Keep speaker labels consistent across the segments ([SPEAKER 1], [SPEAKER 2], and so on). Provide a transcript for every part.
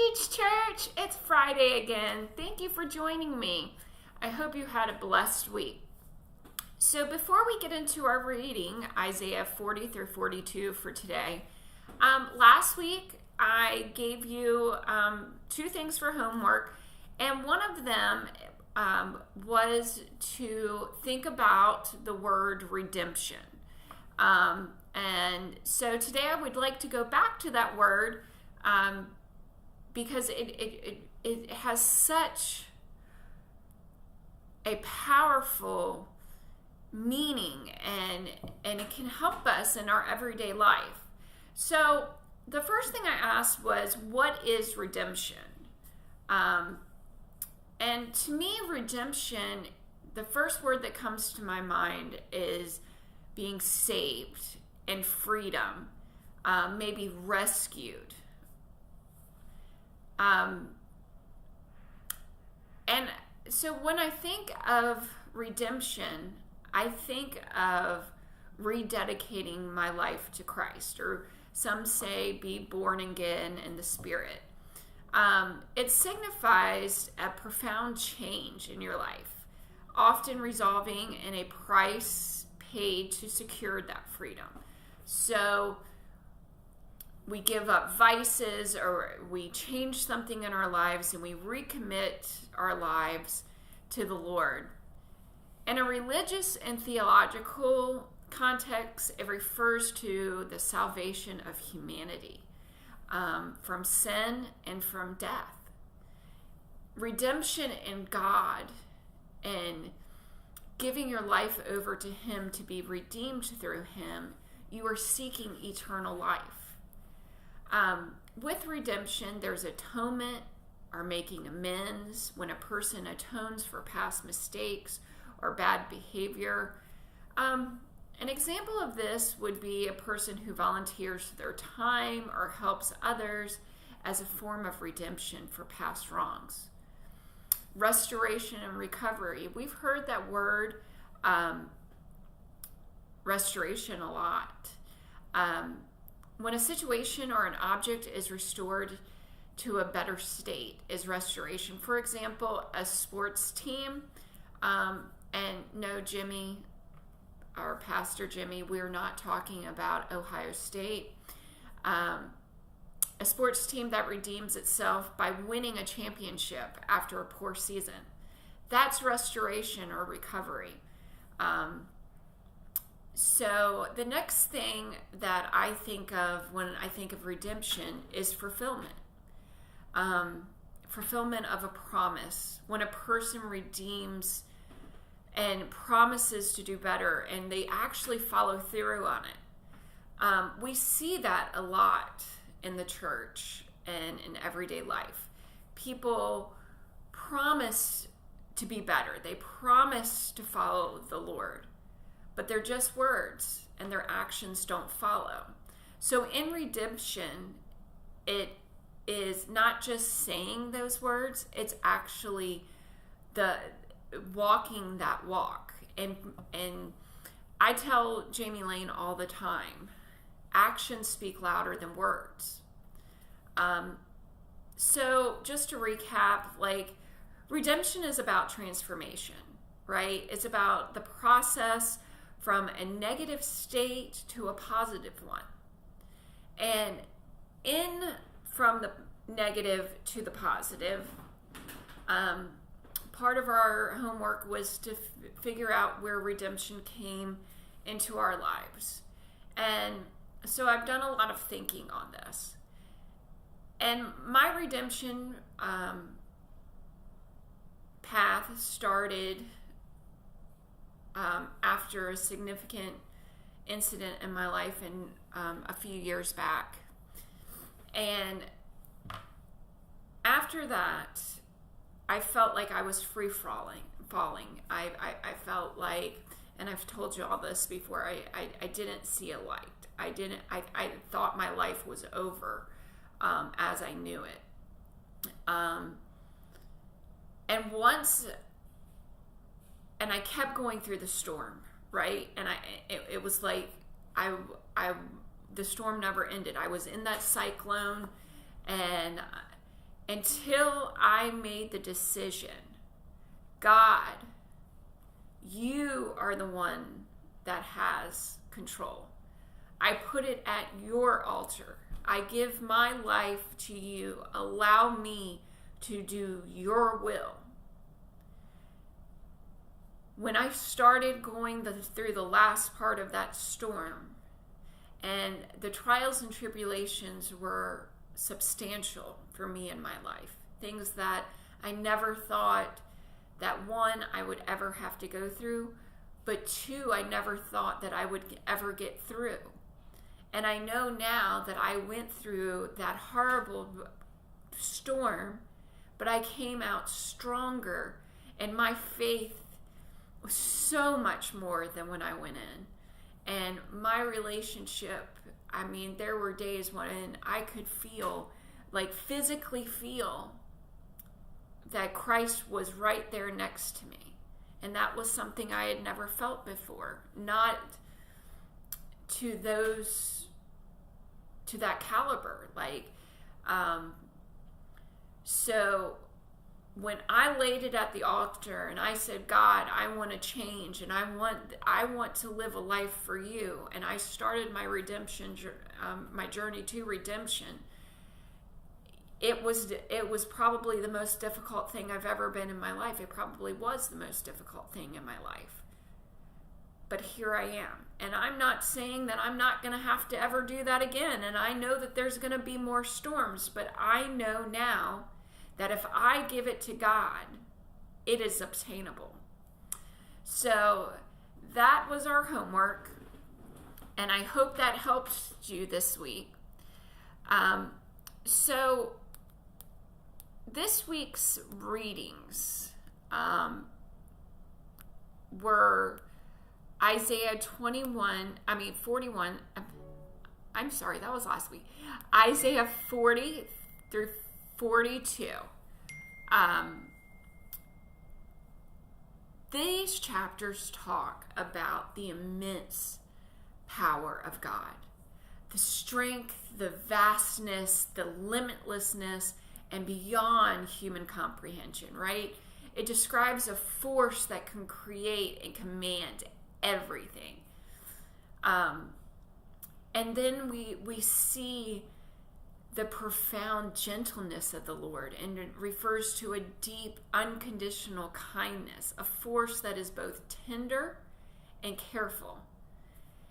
[SPEAKER 1] Beach Church! It's Friday again. Thank you for joining me. I hope you had a blessed week. So before we get into our reading, Isaiah 40 through 42 for today, last week I gave you two things for homework, and one of them was to think about the word redemption. And so today I would like to go back to that word because it has such a powerful meaning and it can help us in our everyday life. So the first thing I asked was, what is redemption? And to me, redemption, the first word that comes to my mind is being saved and freedom, maybe rescued. And so when I think of redemption, I think of rededicating my life to Christ, or some say be born again in the Spirit. It signifies a profound change in your life, often resolving in a price paid to secure that freedom. So we give up vices, or we change something in our lives, and we recommit our lives to the Lord. In a religious and theological context, it refers to the salvation of humanity from sin and from death. Redemption in God and giving your life over to Him to be redeemed through Him, you are seeking eternal life. With redemption, there's atonement or making amends when a person atones for past mistakes or bad behavior. An example of this would be a person who volunteers their time or helps others as a form of redemption for past wrongs. Restoration and recovery. We've heard that word restoration a lot. When a situation or an object is restored to a better state is restoration. For example, a sports team, and no, Jimmy, our pastor Jimmy, we're not talking about Ohio State. A sports team that redeems itself by winning a championship after a poor season. That's restoration or recovery. So the next thing that I think of when I think of redemption is fulfillment. Fulfillment of a promise. When a person redeems and promises to do better and they actually follow through on it. We see that a lot in the church and in everyday life. People promise to be better. They promise to follow the Lord. But they're just words, and their actions don't follow. So in redemption, it is not just saying those words, it's actually the walking that walk. And I tell Jamie Lane all the time, actions speak louder than words. So just to recap, redemption is about transformation, right? It's about the process from a negative state to a positive one. And from the negative to the positive, part of our homework was to figure out where redemption came into our lives. And so I've done a lot of thinking on this. And my redemption path started after a significant incident in my life a few years back. And after that, I felt like I was free falling. I felt like, and I've told you all this before, I didn't see a light. I thought my life was over as I knew it. And I kept going through the storm, right? And it was like the storm never ended. I was in that cyclone, and until I made the decision, God, you are the one that has control. I put it at your altar. I give my life to you. Allow me to do your will. When I started going through the last part of that storm, and the trials and tribulations were substantial for me in my life, things that I never thought that, one, I would ever have to go through, but two, I never thought that I would ever get through. And I know now that I went through that horrible storm, but I came out stronger, and my faith was so much more than when I went in. And my relationship, I mean, there were days when I could feel, like physically feel, that Christ was right there next to me. And that was something I had never felt before. Not to that caliber. So when I laid it at the altar and I said, God, I want to change, and I want to live a life for you, and I started my redemption, my journey to redemption, it was probably the most difficult thing I've ever been in my life. It probably was the most difficult thing in my life. But here I am. And I'm not saying that I'm not going to have to ever do that again. And I know that there's going to be more storms. But I know now that if I give it to God, it is obtainable. So that was our homework. And I hope that helps you this week. So this week's readings were Isaiah 41, I'm sorry, that was last week. Isaiah 40 through 42. These chapters talk about the immense power of God, the strength, the vastness, the limitlessness, and beyond human comprehension, right? It describes a force that can create and command everything. And then we see the profound gentleness of the Lord, and it refers to a deep, unconditional kindness, a force that is both tender and careful.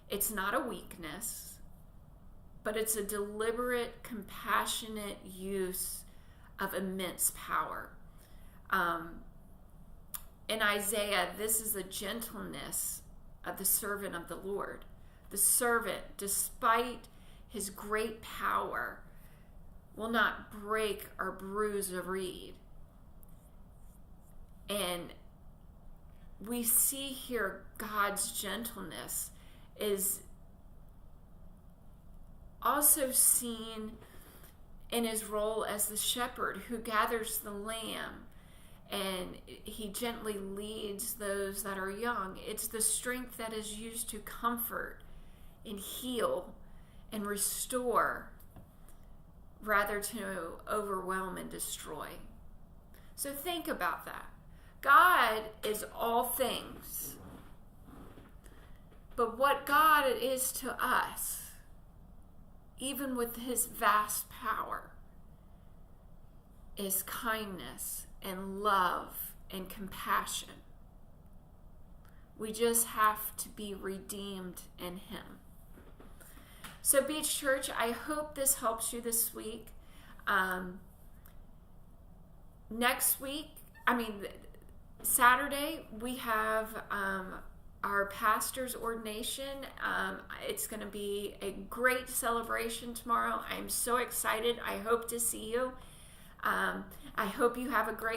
[SPEAKER 1] It's not a weakness, but it's a deliberate, compassionate use of immense power. In Isaiah, this is the gentleness of the servant of the Lord. The servant, despite his great power, will not break or bruise a reed. And we see here God's gentleness is also seen in his role as the shepherd who gathers the lamb, and he gently leads those that are young. It's the strength that is used to comfort and heal and restore, rather to overwhelm and destroy. So think about that. God is all things. But what God is to us, even with his vast power, is kindness and love and compassion. We just have to be redeemed in him. So Beach Church, I hope this helps you this week. Saturday, we have our pastor's ordination. It's going to be a great celebration tomorrow. I'm so excited. I hope to see you. I hope you have a great